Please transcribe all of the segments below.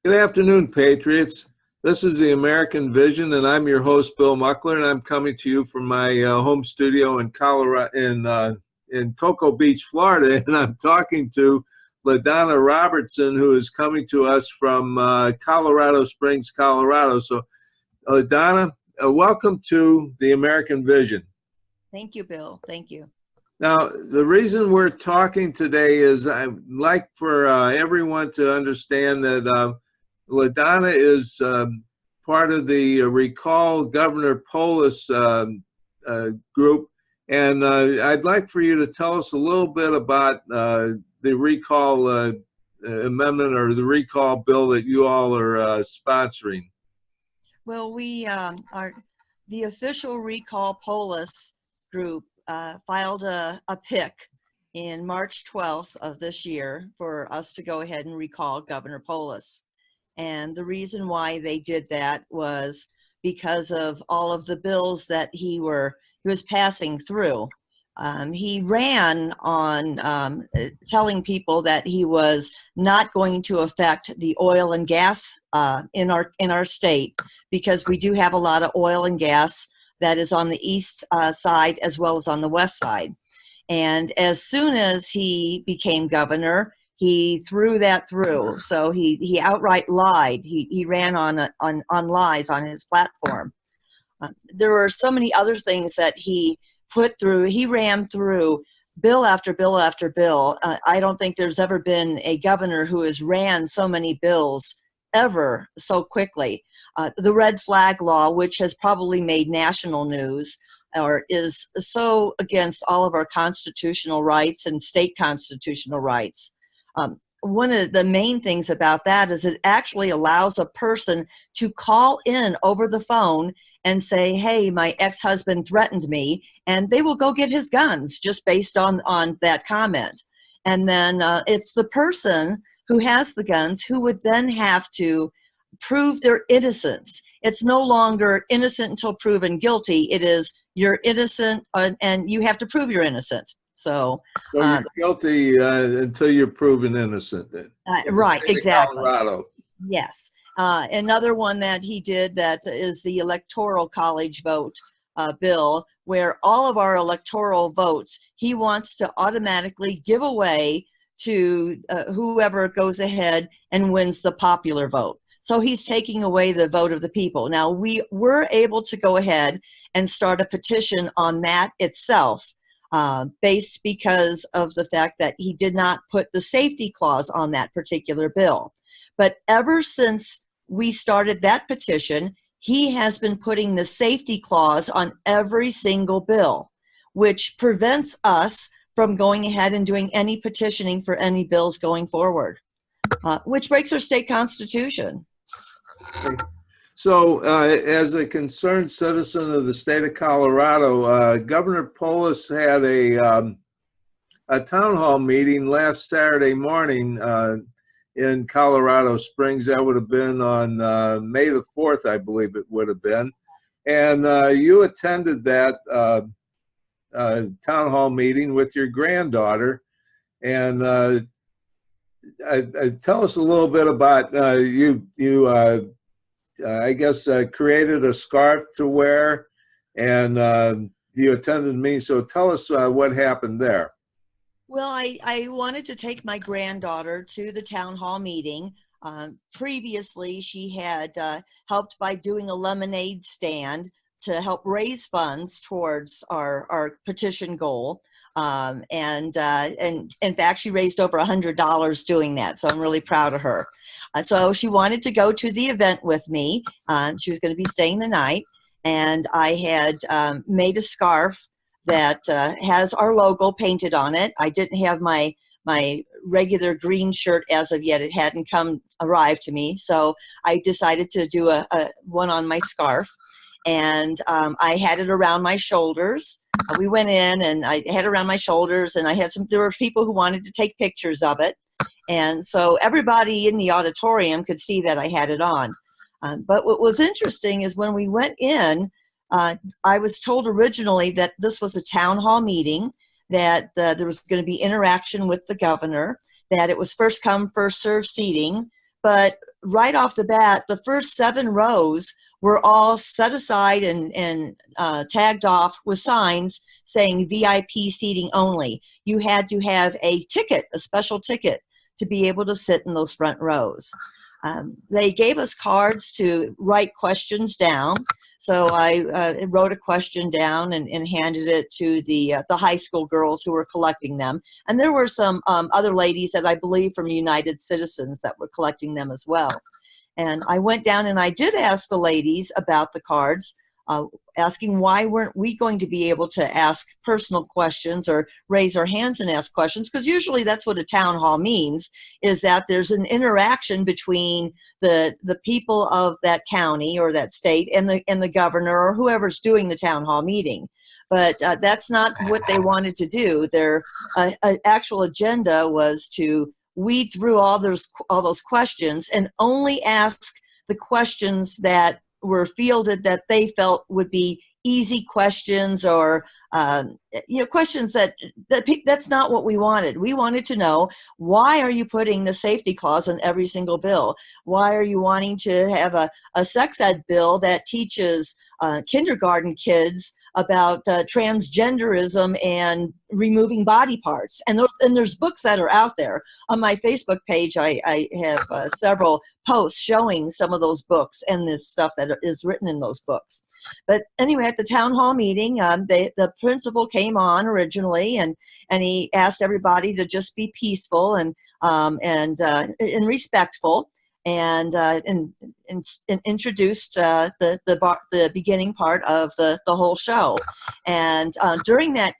Good afternoon, Patriots. This is the American Vision, and I'm your host, Bill Muckler, and I'm coming to you from my home studio in Colorado, in Cocoa Beach, Florida, and I'm talking to LaDonna Robertson, who is coming to us from Colorado Springs, Colorado. So, LaDonna, welcome to the American Vision. Thank you, Bill. Thank you. Now, the reason we're talking today is I'd like for everyone to understand that LaDonna is part of the Recall Governor Polis group, and I'd like for you to tell us a little bit about the recall amendment or the recall bill that you all are sponsoring. Well, we are the official Recall Polis group filed a PIC in March 12th of this year for us to go ahead and recall Governor Polis. And the reason why they did that was because of all of the bills that he was passing through. He ran on telling people that he was not going to affect the oil and gas in our state, because we do have a lot of oil and gas that is on the east side as well as on the west side. And as soon as he became governor, he threw that through. So he outright lied. He ran on lies on his platform. There were so many other things that he put through. He ran through bill after bill after bill. I don't think there's ever been a governor who has ran so many bills ever so quickly. The red flag law, which has probably made national news, or is so against all of our constitutional rights and state constitutional rights. One of the main things about that is it actually allows a person to call in over the phone and say, hey, my ex-husband threatened me, and they will go get his guns just based on that comment. And then it's the person who has the guns who would then have to prove their innocence. It's no longer innocent until proven guilty. It is you're innocent and you have to prove you're innocent. So you're guilty until you're proven innocent. Right, exactly. Colorado. Yes. Another one that he did that is the Electoral College vote bill, where all of our electoral votes, he wants to automatically give away to whoever goes ahead and wins the popular vote. So he's taking away the vote of the people. Now, we were able to go ahead and start a petition on that itself, based because of the fact that he did not put the safety clause on that particular bill. But ever since we started that petition, he has been putting the safety clause on every single bill, which prevents us from going ahead and doing any petitioning for any bills going forward, which breaks our state constitution. So, as a concerned citizen of the state of Colorado, Governor Polis had a town hall meeting last Saturday morning in Colorado Springs. That would have been on May the 4th, I believe it would have been. And you attended that town hall meeting with your granddaughter. And tell us a little bit about you I guess created a scarf to wear, and you attended me. So tell us what happened there. Well, I wanted to take my granddaughter to the town hall meeting. Previously, she had helped by doing a lemonade stand to help raise funds towards our petition goal. And in fact, she raised over $100 doing that. So I'm really proud of her. So she wanted to go to the event with me. She was going to be staying the night. And I had made a scarf that has our logo painted on it. I didn't have my regular green shirt as of yet. It hadn't arrived to me. So I decided to do a one on my scarf. And I had it around my shoulders. We went in and I had it around my shoulders, and there were people who wanted to take pictures of it. And so everybody in the auditorium could see that I had it on. But what was interesting is when we went in, I was told originally that this was a town hall meeting, that there was going to be interaction with the governor, that it was first come, first served seating. But right off the bat, the first 7 rows were all set aside and tagged off with signs saying VIP seating only. You had to have a ticket, a special ticket, to be able to sit in those front rows. They gave us cards to write questions down. So I wrote a question down and handed it to the high school girls who were collecting them. And there were some other ladies that I believe from United Citizens that were collecting them as well. And I went down and I did ask the ladies about the cards, asking why weren't we going to be able to ask personal questions or raise our hands and ask questions, because usually that's what a town hall means, is that there's an interaction between the people of that county or that state and the governor or whoever's doing the town hall meeting. But that's not what they wanted to do. Their actual agenda was to weed through all those questions and only ask the questions that were fielded that they felt would be easy questions, or questions that's not what we wanted. We wanted to know, why are you putting the safety clause in every single bill? Why are you wanting to have a sex ed bill that teaches kindergarten kids about transgenderism and removing body parts? And there's books that are out there. On my Facebook page, I have several posts showing some of those books and the stuff that is written in those books. But anyway, at the town hall meeting, the principal came on originally, and he asked everybody to just be peaceful and respectful, and introduced the beginning part of the whole show. And during that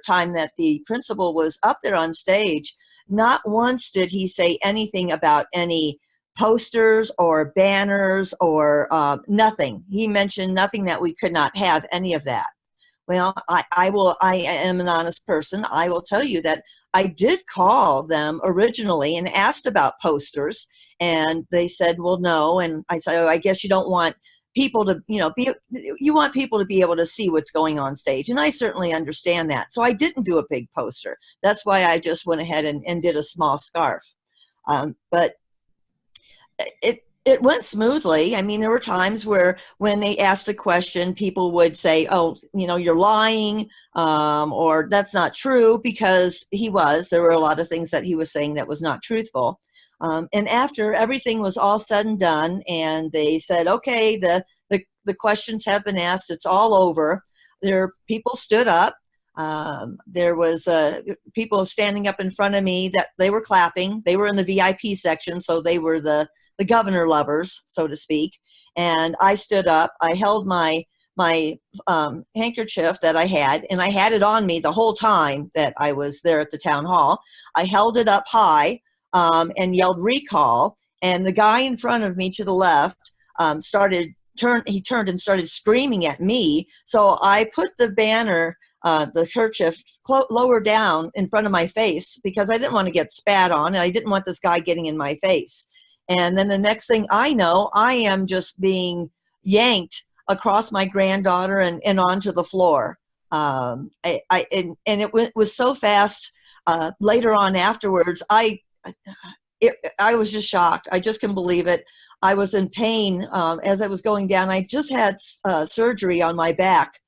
time that the principal was up there on stage, not once did he say anything about any posters or banners or nothing. He mentioned nothing, that we could not have any of that. Well, I am an honest person. I will tell you that I did call them originally and asked about posters, and they said, well, no. And I said, oh, I guess you don't want people to, you want people to be able to see what's going on stage. And I certainly understand that. So I didn't do a big poster. That's why I just went ahead and did a small scarf. But it went smoothly. I mean, there were times where when they asked a question, people would say, oh, you're lying, or that's not true, because there were a lot of things that he was saying that was not truthful. And after everything was all said and done, and they said, okay, the questions have been asked, it's all over, people stood up. There was people standing up in front of me that they were clapping. They were in the VIP section, so they were the governor lovers, so to speak. And I stood up. I held my handkerchief that I had, and I had it on me the whole time that I was there at the town hall. I held it up high and yelled recall. And the guy in front of me to the left he turned and started screaming at me. So I put the banner, the kerchief, lower down in front of my face, because I didn't want to get spat on, and I didn't want this guy getting in my face. And then the next thing I know, I am just being yanked across my granddaughter and onto the floor. And it was so fast. Later on afterwards, I was just shocked. I just couldn't believe it. I was in pain as I was going down. I just had surgery on my back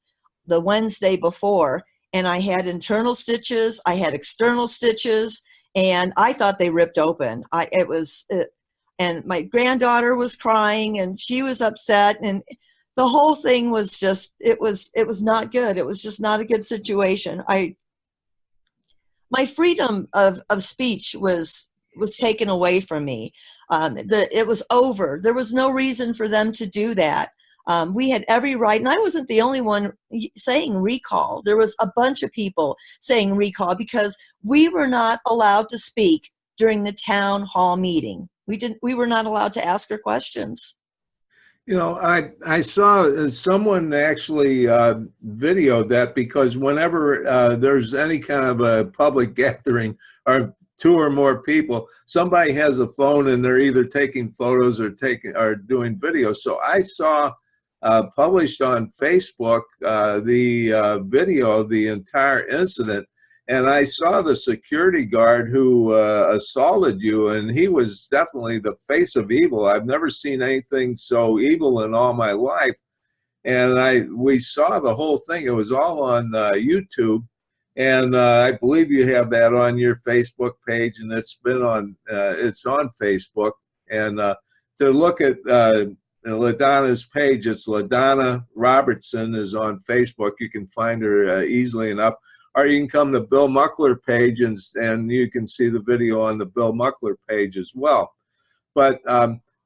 the Wednesday before, and I had internal stitches. I had external stitches, and I thought they ripped open. And my granddaughter was crying, and she was upset, and the whole thing was just, it was not good. It was just not a good situation. My freedom of speech was taken away from me. It was over. There was no reason for them to do that. We had every right, and I wasn't the only one saying recall. There was a bunch of people saying recall, because we were not allowed to speak during the town hall meeting. We were not allowed to ask her questions. I saw someone actually videoed that, because whenever there's any kind of a public gathering or 2 or more people, somebody has a phone and they're either taking photos or doing video. So I saw published on Facebook the video of the entire incident, And I saw the security guard who assaulted you, and he was definitely the face of evil. I've never seen anything so evil in all my life. And we saw the whole thing. It was all on YouTube, and I believe you have that on your Facebook page, and it's on Facebook. And to look at LaDonna's page, it's LaDonna Robertson is on Facebook. You can find her easily enough. Or you can come to Bill Muckler page, and you can see the video on the Bill Muckler page as well. But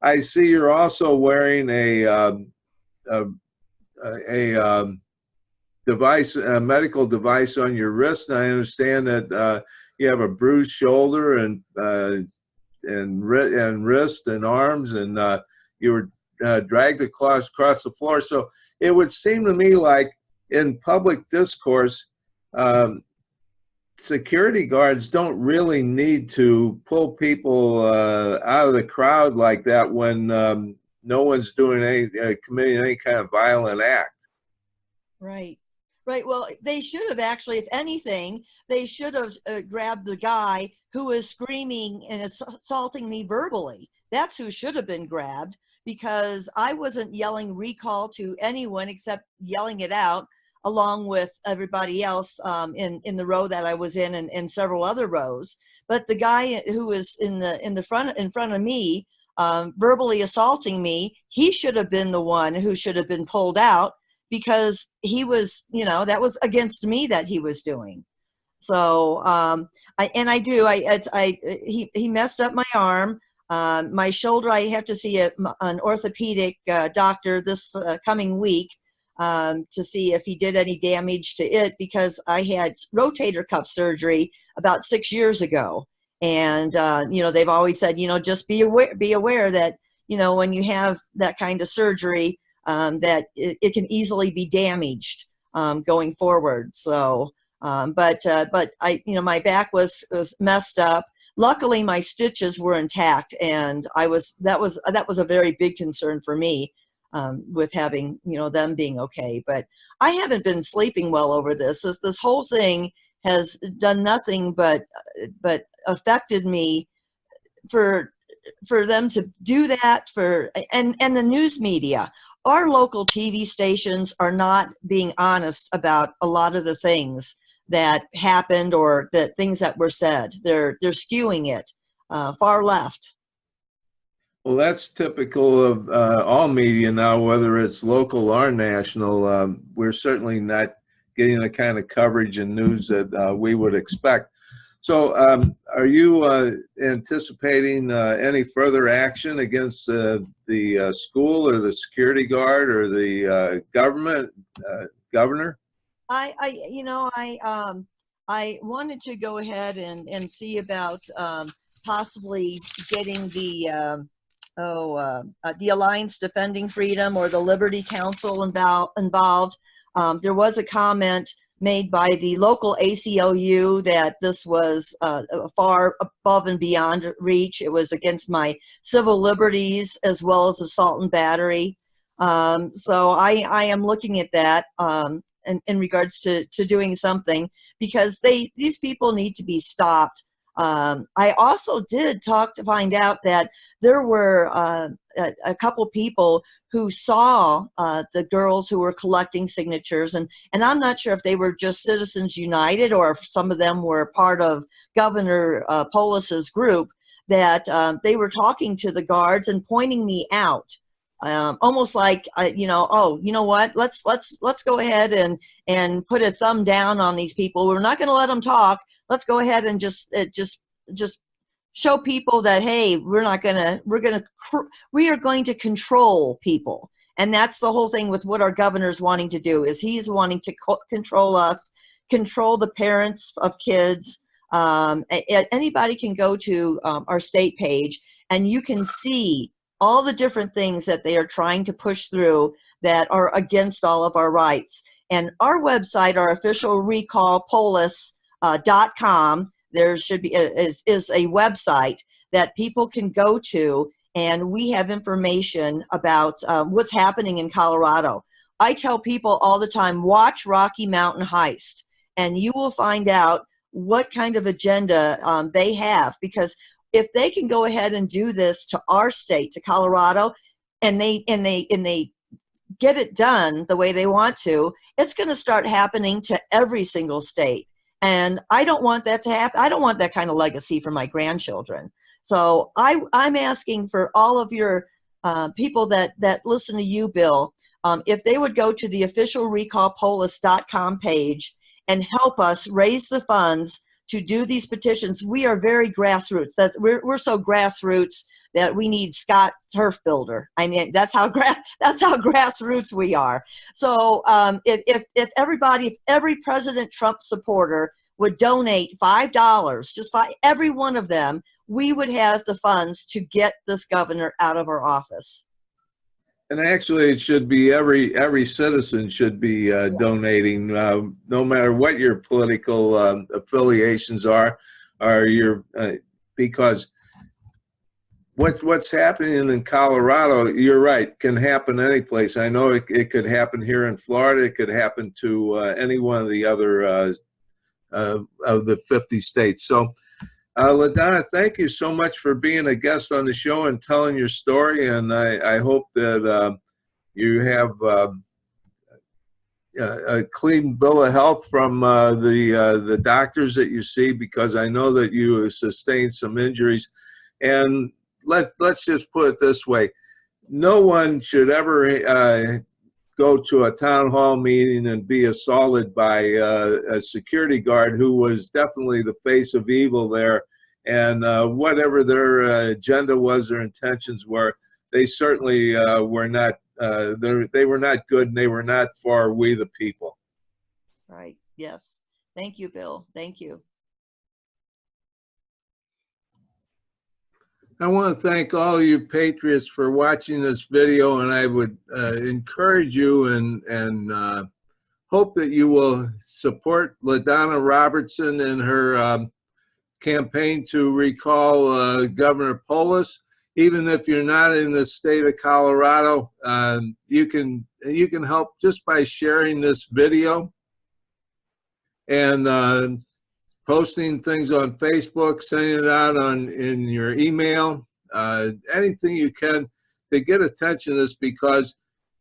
I see you're also wearing a device, a medical device on your wrist. And I understand that you have a bruised shoulder and wrist and arms, and you were dragged across the floor. So it would seem to me like in public discourse, security guards don't really need to pull people out of the crowd like that when no one's doing committing any kind of violent act. Right. Right. Well, they should have actually, if anything, they should have grabbed the guy who was screaming and assaulting me verbally. That's who should have been grabbed, because I wasn't yelling recall to anyone except yelling it out along with everybody else in the row that I was in, and several other rows. But the guy who was in front of me, verbally assaulting me, he should have been the one who should have been pulled out, because he was, that was against me that he was doing. So he messed up my arm, my shoulder. I have to see an orthopedic doctor this coming week to see if he did any damage to it, because I had rotator cuff surgery about 6 years ago. And, they've always said, just be aware that, when you have that kind of surgery, that it can easily be damaged going forward. So, but my back was messed up. Luckily, my stitches were intact, and that was a very big concern for me, with having them being okay. But I haven't been sleeping well over this. This whole thing has done nothing but affected me for them to do that, and the news media. Our local TV stations are not being honest about a lot of the things that happened or the things that were said. They're skewing it far left. Well, that's typical of all media now, whether it's local or national. We're certainly not getting the kind of coverage and news that we would expect. So are you anticipating any further action against the school or the security guard or the governor? I wanted to go ahead and see about possibly getting the Alliance Defending Freedom or the Liberty Council involved. There was a comment made by the local ACLU that this was far above and beyond reach. It was against my civil liberties as well as assault and battery. So I am looking at that in regards to doing something, because these people need to be stopped. I also did find out that there were a couple people who saw the girls who were collecting signatures, and I'm not sure if they were just Citizens United or if some of them were part of Governor Polis's group, that they were talking to the guards and pointing me out. Almost like, oh, you know what? Let's go ahead and put a thumb down on these people. We're not going to let them talk. Let's go ahead and just show people that, hey, we are going to control people. And that's the whole thing with what our governor's wanting to do, is he's wanting to control us, control the parents of kids. Anybody can go to our state page, and you can see all the different things that they are trying to push through that are against all of our rights. And our website, our official recallpolis.com, there should be is a website that people can go to, and we have information about what's happening in Colorado. I tell people all the time, watch Rocky Mountain Heist, and you will find out what kind of agenda they have, because if they can go ahead and do this to our state, to Colorado, and they get it done the way they want to, it's going to start happening to every single state. And I don't want that to happen. I don't want that kind of legacy for my grandchildren. So I'm asking for all of your people that listen to you, Bill, if they would go to the official recallpolis.com page and help us raise the funds to do these petitions. We are very grassroots. We're so grassroots that we need Scott Turf Builder. I mean, that's how grassroots we are. So if every President Trump supporter would donate $5, just every one of them, we would have the funds to get this governor out of our office. And actually, it should be every citizen should be donating, no matter what your political affiliations are, or your because what's happening in Colorado, you're right, can happen any place. I know it could happen here in Florida. It could happen to any one of the other of the 50 states. So. LaDonna, thank you so much for being a guest on the show and telling your story. And I hope that you have a clean bill of health from the doctors that you see, because I know that you sustained some injuries. And let's just put it this way: no one should ever go to a town hall meeting and be assaulted by a security guard who was definitely the face of evil there. And whatever their agenda was, their intentions were, they certainly were not. They were not good, and they were not for we the people. Right. Yes. Thank you, Bill. Thank you. I want to thank all you patriots for watching this video, and I would encourage you and hope that you will support LaDonna Robertson in her campaign to recall Governor Polis. Even if you're not in the state of Colorado, you can help just by sharing this video and posting things on Facebook, sending it out in your email, anything you can to get attention to this, because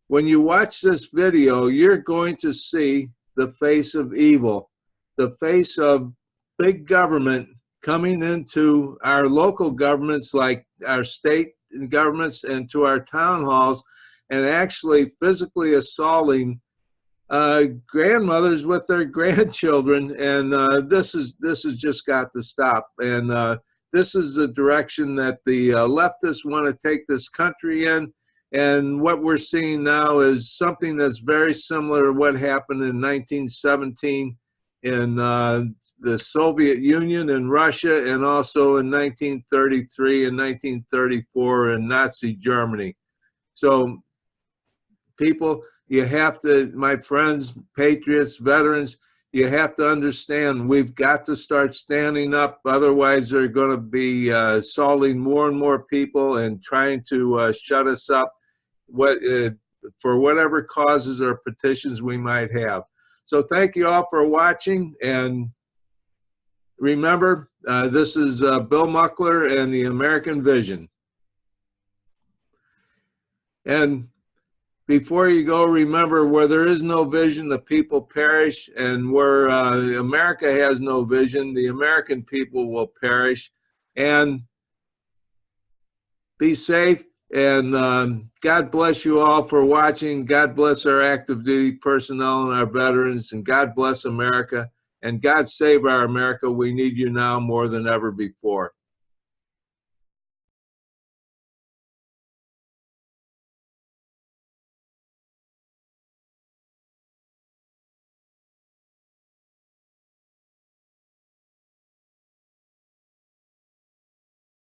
when you watch this video, you're going to see the face of evil, the face of big government coming into our local governments, like our state governments, and to our town halls, and actually physically assaulting grandmothers with their grandchildren. And this has just got to stop. And this is the direction that the leftists want to take this country in. And what we're seeing now is something that's very similar to what happened in 1917 in the Soviet Union and Russia, and also in 1933 and 1934 in Nazi Germany. So people, you have to, my friends, patriots, veterans, you have to understand we've got to start standing up. Otherwise, they're going to be assaulting more and more people and trying to shut us up for whatever causes or petitions we might have. So thank you all for watching. And remember, this is Bill Muckler and the American Vision. And before you go, remember, where there is no vision, the people perish. And where America has no vision, the American people will perish. And be safe. And God bless you all for watching. God bless our active duty personnel and our veterans. And God bless America. And God save our America. We need you now more than ever before.